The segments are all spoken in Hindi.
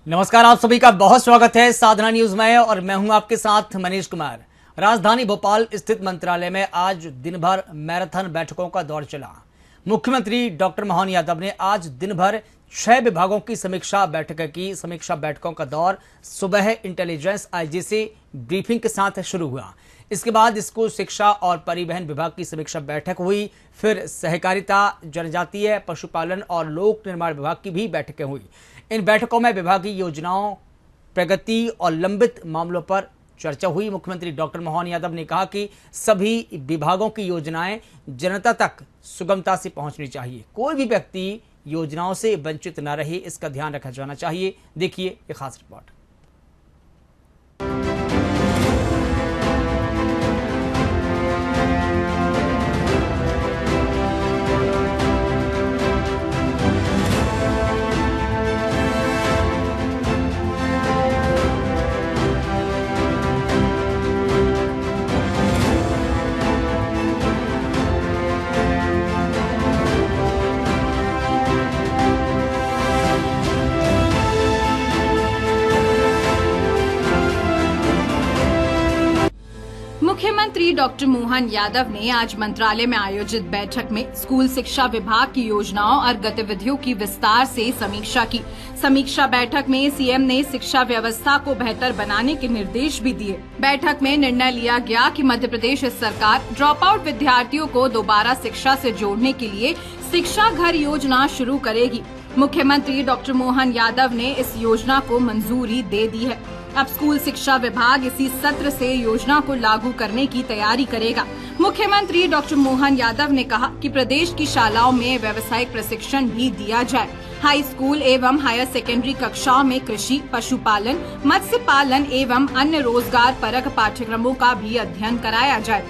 नमस्कार, आप सभी का बहुत स्वागत है साधना न्यूज में और मैं हूं आपके साथ मनीष कुमार। राजधानी भोपाल स्थित मंत्रालय में आज दिन भर मैराथन बैठकों का दौर चला। मुख्यमंत्री डॉक्टर मोहन यादव ने आज दिन भर 6 विभागों की समीक्षा बैठकों का दौर सुबह इंटेलिजेंस आईजी ब्रीफिंग के साथ शुरू हुआ। इसके बाद स्कूल शिक्षा और परिवहन विभाग की समीक्षा बैठक हुई। फिर सहकारिता, जनजातीय, पशुपालन और लोक निर्माण विभाग की भी बैठकें हुई। इन बैठकों में विभागीय योजनाओं, प्रगति और लंबित मामलों पर चर्चा हुई। मुख्यमंत्री डॉक्टर मोहन यादव ने कहा कि सभी विभागों की योजनाएं जनता तक सुगमता से पहुंचनी चाहिए। कोई भी व्यक्ति योजनाओं से वंचित न रहे, इसका ध्यान रखा जाना चाहिए। देखिए ये खास रिपोर्ट। मुख्यमंत्री डॉक्टर मोहन यादव ने आज मंत्रालय में आयोजित बैठक में स्कूल शिक्षा विभाग की योजनाओं और गतिविधियों की विस्तार से समीक्षा की। समीक्षा बैठक में सीएम ने शिक्षा व्यवस्था को बेहतर बनाने के निर्देश भी दिए। बैठक में निर्णय लिया गया कि मध्य प्रदेश सरकार ड्रॉप आउट विद्यार्थियों को दोबारा शिक्षा से जोड़ने के लिए शिक्षा घर योजना शुरू करेगी। मुख्यमंत्री डॉक्टर मोहन यादव ने इस योजना को मंजूरी दे दी है। अब स्कूल शिक्षा विभाग इसी सत्र से योजना को लागू करने की तैयारी करेगा। मुख्यमंत्री डॉक्टर मोहन यादव ने कहा कि प्रदेश की शालाओं में व्यावसायिक प्रशिक्षण भी दिया जाए। हाई स्कूल एवं हायर सेकेंडरी कक्षाओं में कृषि, पशुपालन, मत्स्य पालन एवं अन्य रोजगार परक पाठ्यक्रमों का भी अध्ययन कराया जाए।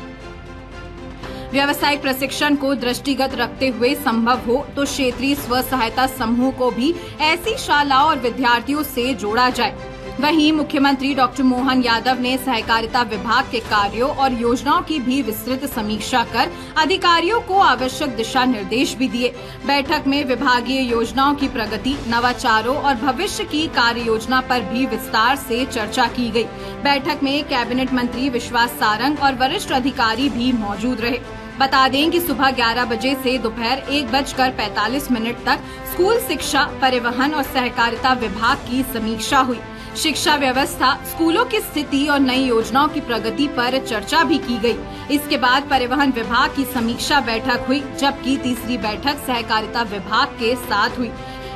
व्यावसायिक प्रशिक्षण को दृष्टिगत रखते हुए संभव हो तो क्षेत्रीय स्व सहायता समूह को भी ऐसी शालाओं और विद्यार्थियों से जोड़ा जाए। वहीं मुख्यमंत्री डॉक्टर मोहन यादव ने सहकारिता विभाग के कार्यों और योजनाओं की भी विस्तृत समीक्षा कर अधिकारियों को आवश्यक दिशा निर्देश भी दिए। बैठक में विभागीय योजनाओं की प्रगति, नवाचारों और भविष्य की कार्य योजना पर भी विस्तार से चर्चा की गई। बैठक में कैबिनेट मंत्री विश्वास सारंग और वरिष्ठ अधिकारी भी मौजूद रहे। बता दें कि सुबह 11 बजे से दोपहर 1:45 तक स्कूल शिक्षा, परिवहन और सहकारिता विभाग की समीक्षा हुई। शिक्षा व्यवस्था, स्कूलों की स्थिति और नई योजनाओं की प्रगति पर चर्चा भी की गई। इसके बाद परिवहन विभाग की समीक्षा बैठक हुई, जबकि तीसरी बैठक सहकारिता विभाग के साथ हुई।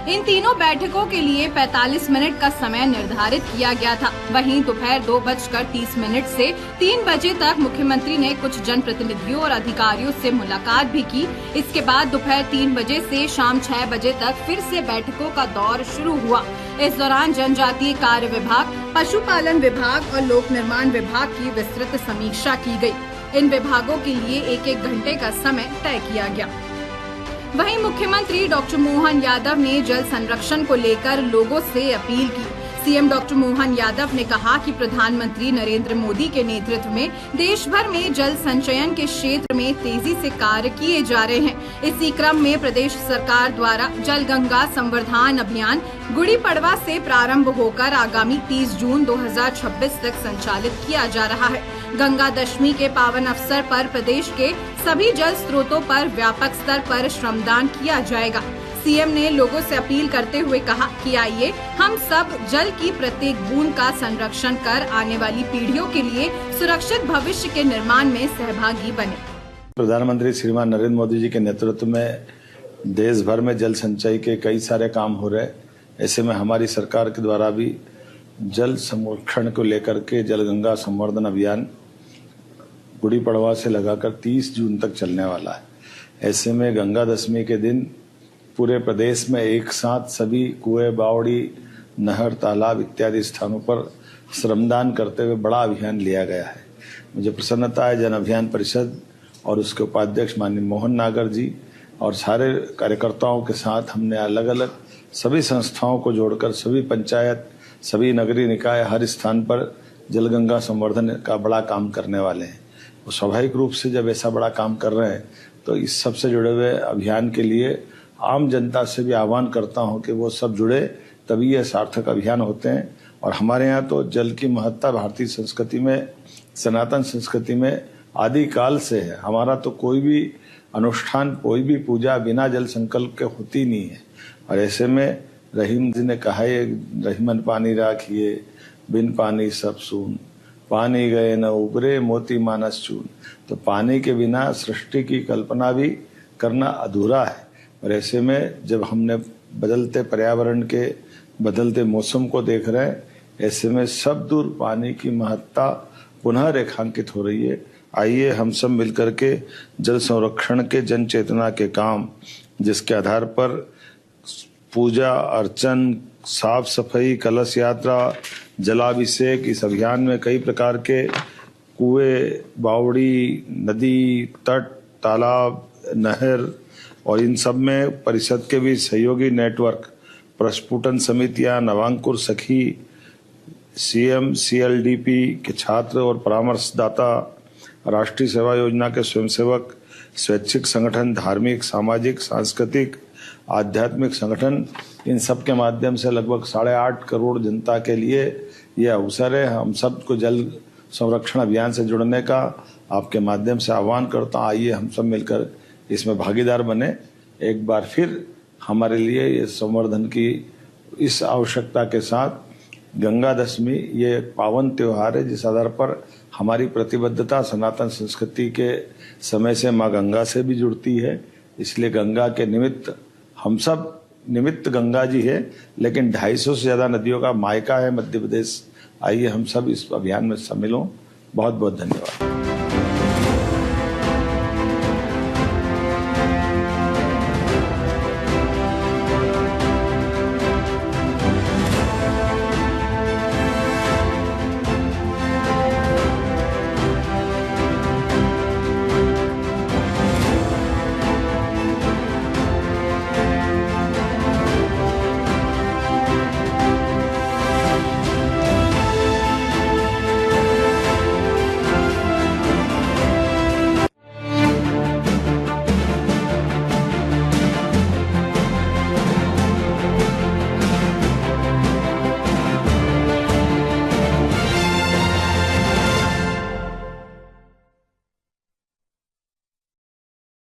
इन तीनों बैठकों के लिए 45 मिनट का समय निर्धारित किया गया था। वहीं दोपहर 2:30 से 3 बजे तक मुख्यमंत्री ने कुछ जनप्रतिनिधियों और अधिकारियों से मुलाकात भी की। इसके बाद दोपहर 3 बजे से शाम 6 बजे तक फिर से बैठकों का दौर शुरू हुआ। इस दौरान जनजातीय कार्य विभाग, पशुपालन विभाग और लोक निर्माण विभाग की विस्तृत समीक्षा की गई। इन विभागों के लिए 1-1 घंटे का समय तय किया गया। वहीं मुख्यमंत्री डॉक्टर मोहन यादव ने जल संरक्षण को लेकर लोगों से अपील की। सीएम डॉक्टर मोहन यादव ने कहा कि प्रधानमंत्री नरेंद्र मोदी के नेतृत्व में देश भर में जल संचयन के क्षेत्र में तेजी से कार्य किए जा रहे हैं। इसी क्रम में प्रदेश सरकार द्वारा जल गंगा संवर्धन अभियान गुड़ी पड़वा से प्रारंभ होकर आगामी 30 जून 2026 तक संचालित किया जा रहा है। गंगा दशमी के पावन अवसर पर प्रदेश के सभी जल स्रोतों पर व्यापक स्तर पर श्रमदान किया जाएगा। सीएम ने लोगों से अपील करते हुए कहा कि आइए हम सब जल की प्रत्येक बूंद का संरक्षण कर आने वाली पीढ़ियों के लिए सुरक्षित भविष्य के निर्माण में सहभागी बने। प्रधानमंत्री श्रीमान नरेंद्र मोदी जी के नेतृत्व में देश भर में जल संचय के कई सारे काम हो रहे। ऐसे में हमारी सरकार के द्वारा भी जल संरक्षण को लेकर के जलगंगा संवर्धन अभियान गुड़ी पड़वा से लगाकर 30 जून तक चलने वाला है। ऐसे में गंगा दशमी के दिन पूरे प्रदेश में एक साथ सभी कुएं, बावड़ी, नहर, तालाब इत्यादि स्थानों पर श्रमदान करते हुए बड़ा अभियान लिया गया है। मुझे प्रसन्नता है जन अभियान परिषद और उसके उपाध्यक्ष माननीय मोहन नागर जी और सारे कार्यकर्ताओं के साथ हमने अलग अलग सभी संस्थाओं को जोड़कर सभी पंचायत, सभी नगरीय निकाय हर स्थान पर जलगंगा संवर्धन का बड़ा काम करने वाले हैं। वो स्वाभाविक रूप से जब ऐसा बड़ा काम कर रहे हैं तो इस सब से जुड़े हुए अभियान के लिए आम जनता से भी आह्वान करता हूं कि वो सब जुड़े, तभी ये सार्थक अभियान होते हैं। और हमारे यहाँ तो जल की महत्ता भारतीय संस्कृति में, सनातन संस्कृति में आदिकाल से है। हमारा तो कोई भी अनुष्ठान, कोई भी पूजा बिना जल संकल्प के होती नहीं है। और ऐसे में रहीम जी ने कहा है, रहीमन पानी राखिए, बिन पानी सब सून, पानी गए न उबरे, मोती मानस चून। तो पानी के बिना सृष्टि की कल्पना भी करना अधूरा है। और ऐसे में जब हमने बदलते पर्यावरण के बदलते मौसम को देख रहे हैं, ऐसे में सब दूर पानी की महत्ता पुनः रेखांकित हो रही है। आइए हम सब मिलकर के जल संरक्षण के जन चेतना के काम, जिसके आधार पर पूजा अर्चन, साफ सफाई, कलश यात्रा, जलाभिषेक, इस अभियान में कई प्रकार के कुएं, बावड़ी, नदी, तट, तालाब, नहर और इन सब में परिषद के भी सहयोगी नेटवर्क, प्रस्फुटन समितियां, नवांकुर सखी, सीएम CLDP के छात्र और परामर्शदाता, राष्ट्रीय सेवा योजना के स्वयंसेवक, स्वैच्छिक संगठन, धार्मिक, सामाजिक, सांस्कृतिक, आध्यात्मिक संगठन, इन सब के माध्यम से लगभग 8.5 करोड़ जनता के लिए यह अवसर है। हम सबको जल संरक्षण अभियान से जुड़ने का आपके माध्यम से आह्वान करता हूँ। आइए हम सब मिलकर इसमें भागीदार बने। एक बार फिर हमारे लिए ये संवर्धन की इस आवश्यकता के साथ गंगा दशमी ये एक पावन त्योहार है, जिस आधार पर हमारी प्रतिबद्धता सनातन संस्कृति के समय से माँ गंगा से भी जुड़ती है। इसलिए गंगा के निमित्त हम सब निमित्त गंगा जी है, लेकिन 250 से ज्यादा नदियों का मायका है मध्य प्रदेश। आइए हम सब इस अभियान में शामिल हों। बहुत बहुत धन्यवाद।